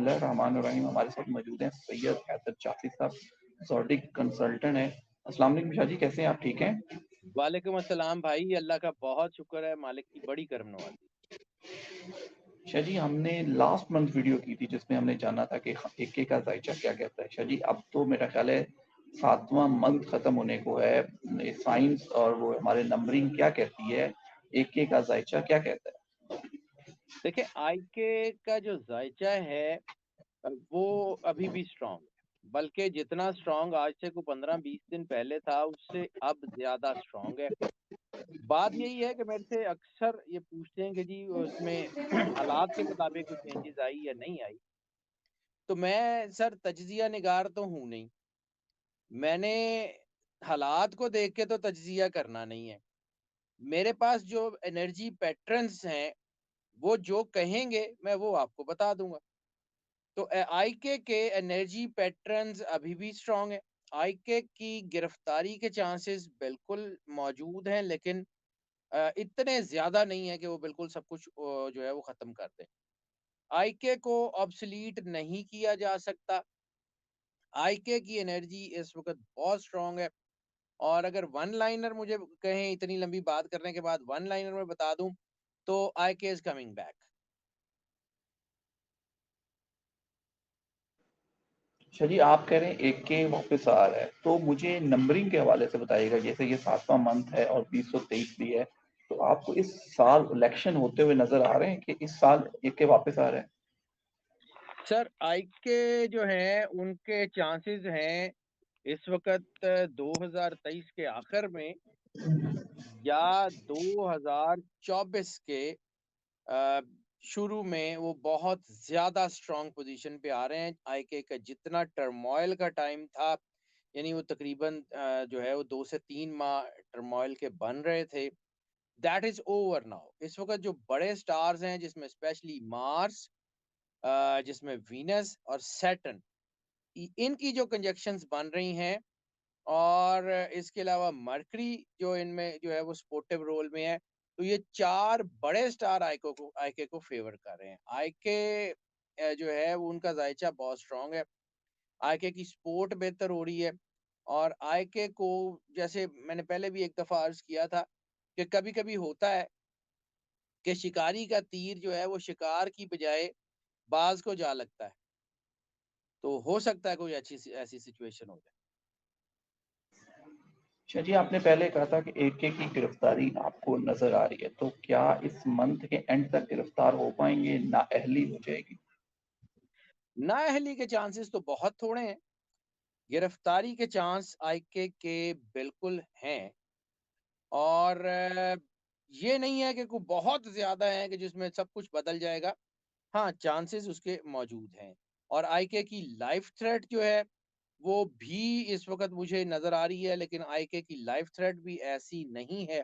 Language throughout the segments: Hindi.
बिस्मिल्लाहिर्रहमानिर्रहीम। हमारे साथ मौजूद हैं सैयद हैदर जाफी साहब, ज़ोडिक कंसल्टेंट हैं। अस्सलाम वालेकुम शाह जी, कैसे हैं आप? ठीक हैं? वालेकुम अस्सलाम भाई, अल्लाह का बहुत शुक्र है, मालिक की बड़ी करम नवाज़ी। शाह जी, हमने लास्ट मंथ वीडियो की थी जिसमें हमने जाना था कि एके का ज़ायचा क्या कहता है। शाह जी, अब तो मेरा ख़्याल है 7वां मंथ ख़त्म होने को है। साइंस और वो हमारे नंबरिंग क्या कहती है? एके का ज़ायचा क्या कहता है? देखिए, आईके का जो ज़ायचा है वो अभी भी स्ट्रॉन्ग है, बल्कि जितना स्ट्रॉन्ग आज से को 15-20 दिन पहले था, उससे अब ज़्यादा स्ट्रॉन्ग है। बात यही है कि मेरे से अक्सर ये पूछते हैं कि जी उसमें हालात के मुताबिक कोई चेंजेज़ आई या नहीं आई? तो मैं सर तज्ज़िया निगार तो हूँ नहीं। मैंने हालात को देख के तो तज्ज़िया करना नहीं है। मेरे पास जो एनर्जी पैटर्न्स हैं वो जो कहेंगे मैं वो आपको बता दूँगा। तो आईके के एनर्जी पैटर्न्स अभी भी स्ट्रॉन्ग है। आईके की गिरफ्तारी के चांसेस बिल्कुल मौजूद हैं, लेकिन इतने ज़्यादा नहीं है कि वो बिल्कुल सब कुछ जो है वो ख़त्म कर दें। आईके को ऑब्सोलीट नहीं किया जा सकता। आईके की एनर्जी इस वक़्त बहुत स्ट्रॉन्ग है, और अगर वन लाइनर मुझे कहें इतनी लंबी बात करने के बाद वन लाइनर में बता दूँ, तो आईके इज़ कमिंग बैक। अच्छा जी, आप कह रहे हैं एके वापस आ रहा है, तो मुझे नंबरिंग के हवाले से बताइएगा। जैसे ये 7वां मंथ है और 2023 भी है, तो आपको इस साल इलेक्शन होते हुए नज़र आ रहे हैं कि इस साल एके वापस आ रहा है? सर आईके जो हैं उनके चांसेस हैं इस वक़्त 2023 के आखिर में या 2024 के अ, शुरू में वो बहुत ज़्यादा स्ट्रॉन्ग पोज़ीशन पे आ रहे हैं। आईके का जितना टर्मॉइल का टाइम था, यानी वो तकरीबन जो है वो 2 से 3 माह टर्मॉइल के बन रहे थे, दैट इज़ ओवर नाउ। इस वक़्त जो बड़े स्टार्स हैं जिसमें स्पेशली मार्स, जिसमें वीनस और सैटर्न, इनकी जो कंजक्शंस बन रही हैं, और इसके अलावा मरकरी जो इनमें जो है वो सपोर्टिव रोल में है, तो ये 4 बड़े स्टार आईके को फेवर कर रहे हैं। आईके जो है वो उनका जायचा बहुत स्ट्रॉन्ग है। आईके की सपोर्ट बेहतर हो रही है, और आईके को, जैसे मैंने पहले भी एक दफा अर्ज किया था, कि कभी कभी होता है कि शिकारी का तीर जो है वो शिकार की बजाय बाज को जा लगता है। तो हो सकता है कोई ऐसी सिचुएशन हो जाए। अच्छा जी, आपने पहले कहा था कि एके की गिरफ्तारी आपको नज़र आ रही है, तो क्या इस मंथ के एंड तक गिरफ्तार हो पाएँगे, नाअहली हो जाएगी? नाअहली के चांसेस तो बहुत थोड़े हैं। गिरफ्तारी के चांस आईके के बिल्कुल हैं, और ये नहीं है कि कोई बहुत ज़्यादा है कि जिसमें सब कुछ बदल जाएगा। हाँ, चांसेस उसके मौजूद हैं, और आईके की लाइफ थ्रेट जो है, वो भी इस वक़्त मुझे नज़र आ रही है, लेकिन आईके की लाइफ थ्रेट भी ऐसी नहीं है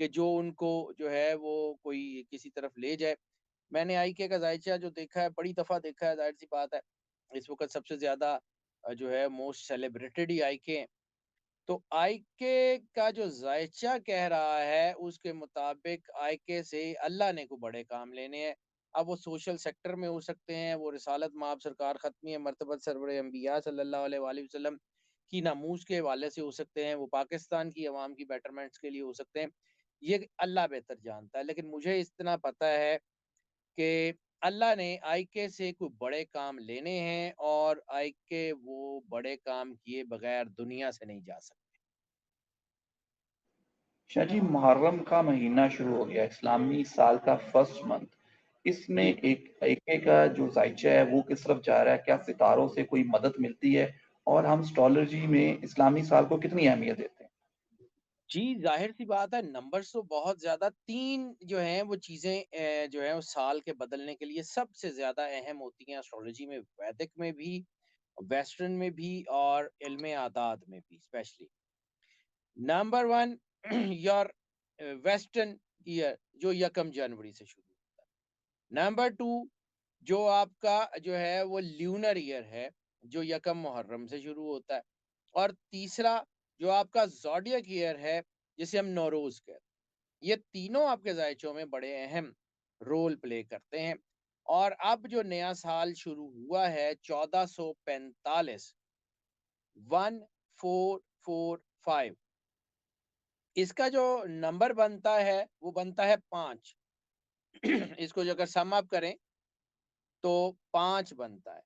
कि जो उनको जो है वो कोई किसी तरफ ले जाए। मैंने आईके का ज़ायचा जो देखा है, बड़ी दफ़ा देखा है, ज़ाहिर-सी बात है। इस वक़्त सबसे ज़्यादा जो है मोस्ट सेलिब्रेटेड ही आईके हैं। तो आईके का जो ज़ायचा कह रहा है, उसके मुताबिक आईके से अल्लाह ने को बड़े काम लेने हैं। अब वो सोशल सेक्टर में हो सकते हैं, वो रिसालत माब सरकार ख़त्मी मर्तबत सरवरे अंबिया सल्लल्लाहु अलैहि वसल्लम की नामूस के हवाले से हो सकते हैं, वो पाकिस्तान की अवाम की बेटरमेंट्स के लिए हो सकते हैं। ये अल्लाह बेहतर जानता है, लेकिन मुझे इतना पता है कि अल्लाह ने आईके से कोई बड़े काम लेने हैं, और आईके वो बड़े काम किए बगैर दुनिया से नहीं जा सकते। शाह जी, मुहर्रम का महीना शुरू हो गया, इस्लामी साल का फर्स्ट मंथ। इसमें जी। एक एके का जो ज़ायचा है वो किस तरफ जा रहा है? क्या सितारों से कोई मदद मिलती है? और हम एस्ट्रोलॉजी में इस्लामी साल को कितनी अहमियत देते हैं? जी, ज़ाहिर-सी बात है, नंबर्स तो बहुत ज़्यादा 3 जो हैं वो चीज़ें जो हैं उस साल के बदलने के लिए सबसे ज़्यादा अहम होती हैं एस्ट्रोलॉजी में, वैदिक में भी, वेस्टर्न में भी, और इल्म आदात में भी specially. Number 1 your western year जो यकम जनवरी से शुरू होता है। नंबर 2 जो आपका जो है वो ल्यूनर ईयर है, जो यकम मुहर्रम से शुरू होता है। और तीसरा जो आपका ज़ोडिएक ईयर है, जिसे हम नौरोज़ कहते हैं। ये तीनों आपके ज़ायचों में बड़े अहम रोल प्ले करते हैं। और अब जो नया साल शुरू हुआ है 1445, 1445, इसका जो नंबर बनता है वो बनता है 5। इसको जो अगर सम अप करें तो 5 बनता है।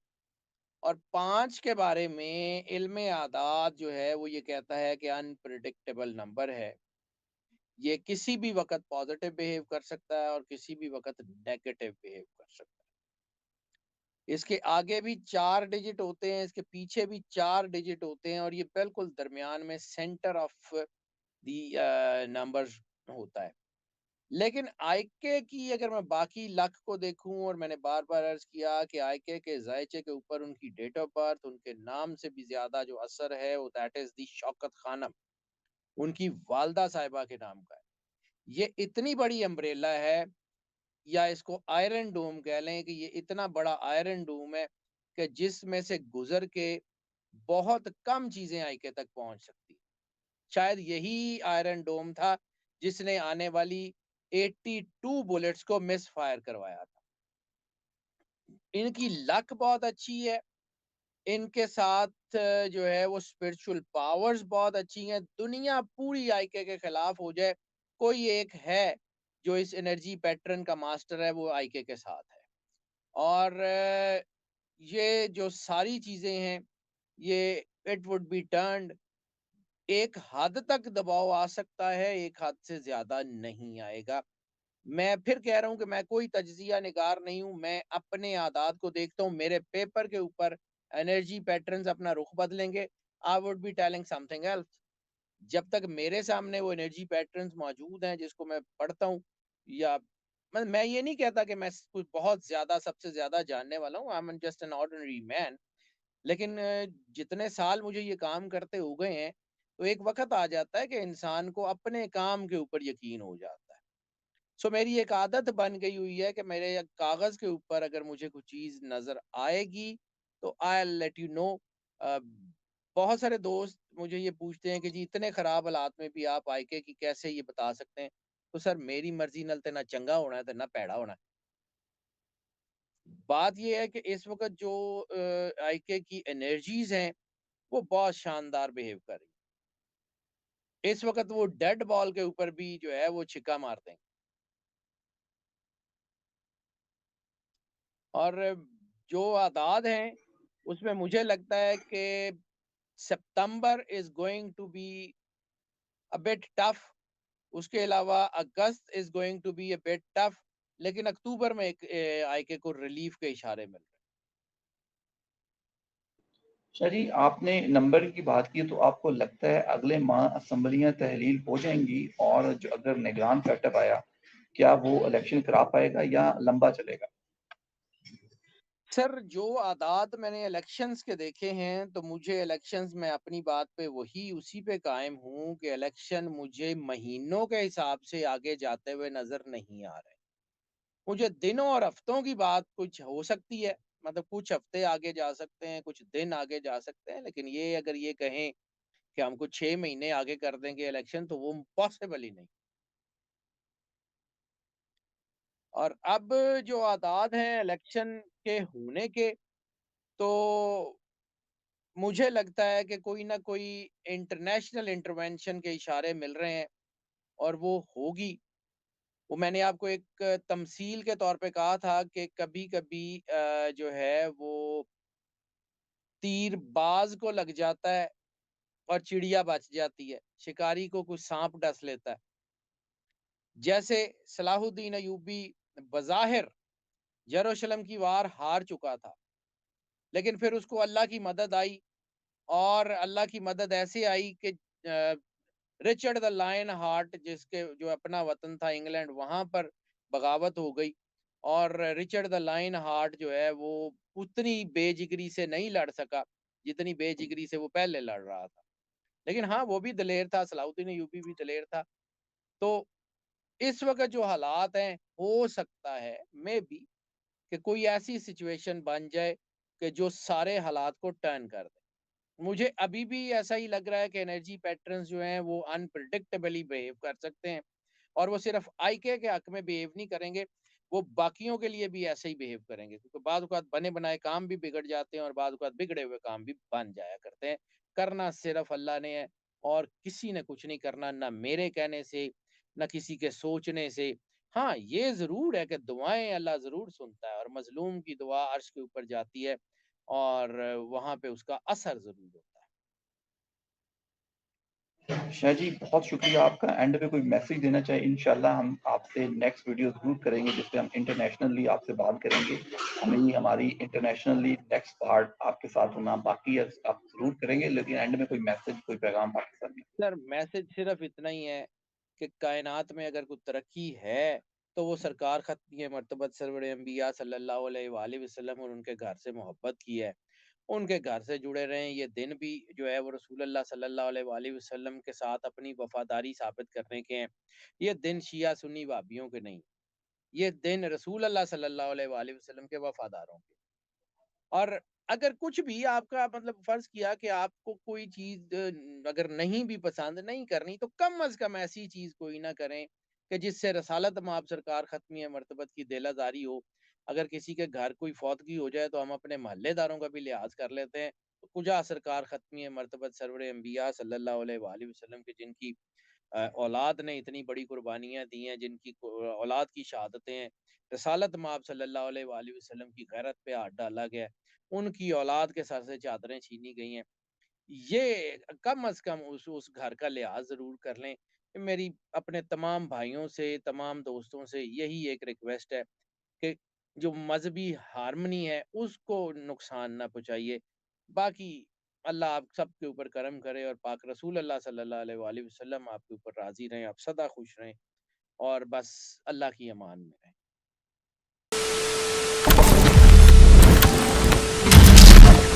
और 5 के बारे में इल्म आदात जो है वो ये कहता है कि अनप्रिडिक्टेबल नंबर है। ये किसी भी वक़्त पॉज़िटिव बिहेव कर सकता है और किसी भी वक़्त नेगेटिव बिहेव कर सकता है। इसके आगे भी 4 डिजिट होते हैं, इसके पीछे भी 4 डिजिट होते हैं और ये बिल्कुल दरमियान में सेंटर ऑफ दी नंबर्स होता है। लेकिन आईके की अगर मैं बाकी लक को देखूं, और मैंने बार बार अर्ज किया कि आईके के जायचे के ऊपर उनकी डेट ऑफ बर्थ, उनके नाम से भी ज्यादा जो असर है वो that is the Shaukat Khanam, उनकी वालदा साहिबा के नाम का है। ये इतनी बड़ी अम्ब्रेला है, या इसको आयरन डोम कह लें, कि ये इतना बड़ा आयरन डोम है कि जिसमें से गुजर के बहुत कम चीजें आईके तक पहुंच सकती। शायद यही आयरन डोम था जिसने आने वाली 82 बुलेट्स को मिस फायर करवाया था। इनकी लक बहुत अच्छी है, इनके साथ जो है वो स्पिरिचुअल पावर्स बहुत अच्छी हैं। दुनिया पूरी आईके के खिलाफ हो जाए, कोई एक है जो इस एनर्जी पैटर्न का मास्टर है, वो आईके के साथ है। और ये जो सारी चीजें हैं, ये इट वुड बी टर्न्ड, एक हद तक दबाव आ सकता है, एक हद से ज्यादा नहीं आएगा। मैं फिर कह रहा हूँ कि मैं कोई तज्जिया निगार नहीं हूँ, मैं अपने आदात को देखता हूँ। मेरे पेपर के ऊपर एनर्जी पैटर्न्स अपना रुख बदलेंगे, I would be telling something else. जब तक मेरे सामने वो एनर्जी पैटर्न्स मौजूद हैं जिसको मैं पढ़ता हूँ, या मैं ये नहीं कहता कि मैं कुछ बहुत ज्यादा सबसे ज्यादा जानने वाला हूँ, I am just an ordinary man. लेकिन जितने साल मुझे ये काम करते हो गए हैं, तो एक वक्त आ जाता है कि इंसान को अपने काम के ऊपर यकीन हो जाता है। सो मेरी एक आदत बन गई हुई है कि मेरे कागज के ऊपर अगर मुझे कुछ चीज नजर आएगी तो आई लेट यू नो। बहुत सारे दोस्त मुझे ये पूछते हैं कि जी इतने खराब हालात में भी आप आईके की कैसे ये बता सकते हैं। तो सर मेरी मर्जी नल ते ना चंगा होना है ते ना पैड़ा होना है। बात ये है कि इस वक्त जो आईके की एनर्जीज हैं वो बहुत शानदार बिहेव कर रही है। इस वक्त वो डेड बॉल के ऊपर भी जो है वो छिक्का मारते हैं। और जो आदाद हैं उसमें मुझे लगता है कि September is going to be a bit tough. उसके अलावा August is going to be a bit tough. लेकिन अक्टूबर में एक आईके को रिलीफ के इशारे मिल रहे शाह जी, आपने नंबर की बात की तो आपको लगता है अगले माह असम्बलियां तहलील हो जाएंगी और जो अगर निगरान सेटअप आया, क्या वो इलेक्शन करा पाएगा या लंबा चलेगा? हैं। सर जो आदाद मैंने इलेक्शंस के देखे हैं, तो मुझे इलेक्शंस में अपनी बात पे वही उसी पे कायम हूँ कि इलेक्शन मुझे महीनों के हिसाब से आगे जाते हुए नजर नहीं आ रहे। मुझे दिनों और हफ्तों की बात कुछ हो सकती है, मतलब कुछ हफ्ते आगे जा सकते हैं, कुछ दिन आगे जा सकते हैं, लेकिन ये अगर ये कहें कि हमको 6 महीने आगे कर देंगे इलेक्शन, तो वो पॉसिबल ही नहीं। और अब जो आदाद हैं इलेक्शन के होने के, तो मुझे लगता है कि कोई ना कोई इंटरनेशनल इंटरवेंशन के इशारे मिल रहे हैं और वो होगी। वो मैंने आपको एक तमसील के तौर पे कहा था कि कभी कभी जो है वो तीर बाज को लग जाता है और चिड़िया बच जाती है, शिकारी को कुछ सांप डस लेता है। जैसे सलाहुद्दीन अयूबी बज़ाहिर यरूशलेम की वार हार चुका था, लेकिन फिर उसको अल्लाह की मदद आई, और अल्लाह की मदद ऐसे आई कि रिचर्ड द लायन हार्ट, जिसके जो अपना वतन था इंग्लैंड, वहां पर बगावत हो गई। और रिचर्ड द लायन हार्ट जो है वो उतनी बेजिगरी से नहीं लड़ सका जितनी बेजिगरी से वो पहले लड़ रहा था। लेकिन हाँ, वो भी दलेर था, सलाहुद्दीन अयूबी भी दलेर था। तो इस वक्त जो हालात हैं, हो सकता है मे बी कि कोई ऐसी सिचुएशन बन जाए कि जो सारे हालात को टर्न कर दे। मुझे अभी भी ऐसा ही लग रहा है कि एनर्जी पैटर्न्स जो हैं वो अनप्रिडिक्टेबली बिहेव कर सकते हैं, और वो सिर्फ आईके के हक में बिहेव नहीं करेंगे, वो बाकियों के लिए भी ऐसे ही बिहेव करेंगे, क्योंकि बाद औक़ात बने बनाए काम भी बिगड़ जाते हैं और बाद औक़ात बिगड़े हुए काम भी बन जाया करते हैं। करना सिर्फ़ अल्लाह ने है और किसी ने कुछ नहीं करना, ना मेरे कहने से, ना किसी के सोचने से। हाँ, ये ज़रूर है कि दुआएँ अल्लाह ज़रूर सुनता है और मज़लूम की दुआ अर्श के ऊपर जाती है और वहाँ पे उसका असर ज़रूर होता है। शाह जी, बहुत शुक्रिया आपका। एंड पे कोई मैसेज देना चाहें, इंशाल्लाह हम आपसे नेक्स्ट वीडियो ज़रूर करेंगे जिसपे हम इंटरनेशनली आपसे बात करेंगे। हमें हमारी इंटरनेशनली नेक्स्ट पार्ट आपके साथ होना बाकी है, आप ज़रूर करेंगे, लेकिन एंड में कोई मैसेज, कोई पैगाम पाकिस्तान में। सर मैसेज सिर्फ़ इतना ही है कि कायनात में अगर कोई तरक्की है, तो वो सरकार ख़त्मी मर्तबत सरवर अंबिया सल्लल्लाहु अलैहि वसल्लम और उनके घर से मोहब्बत की है। उनके घर से जुड़े रहें, ये दिन भी जो है वो रसूलुल्लाह सल्लल्लाहु अलैहि वसल्लम के साथ अपनी वफ़ादारी साबित करने के हैं। ये दिन शिया सुन्नी वाबियों के नहीं, ये दिन रसूल अल्लाह सल्लल्लाहु अलैहि वसल्लम के वफ़ादारों के। और अगर कुछ भी आपका मतलब फ़र्ज़ किया कि आपको कोई चीज़ अगर नहीं भी पसंद, नहीं करनी, तो कम अज़ कम ऐसी चीज़ कोई ना करें कि जिससे रसालत माब सरकार ख़त्मी मर्तबत की दिल आज़ारी हो। अगर किसी के घर कोई फ़ौतगी हो जाए, तो हम अपने मोहल्लेदारों का भी लिहाज़ कर लेते हैं। तो कुजा सरकार ख़त्मी मर्तबत सरवर अंबिया सल्लल्लाहु अलैहि वसल्लम की जिनकी औलाद ने इतनी बड़ी कुर्बानियाँ दी हैं, जिनकी औलाद की शहादतें हैं, रसालत माब सल्लल्लाहु अलैहि वसल्लम की गैरत पे हाथ डाला गया है, उनकी औलाद के सर से चादरें छीनी गई हैं। ये कम अज़ कम उस घर का लिहाज़ ज़रूर कर लें। मेरी अपने तमाम भाइयों से, तमाम दोस्तों से यही एक रिक्वेस्ट है कि जो मज़हबी हार्मनी है, उसको नुकसान ना पहुँचाइए। बाकी अल्लाह आप सबके ऊपर करम करे और पाक रसूल अल्लाह सल्लल्लाहु अलैहि वसल्लम आपके ऊपर राज़ी रहें, आप सदा खुश रहें और बस अल्लाह की अमान में रहें।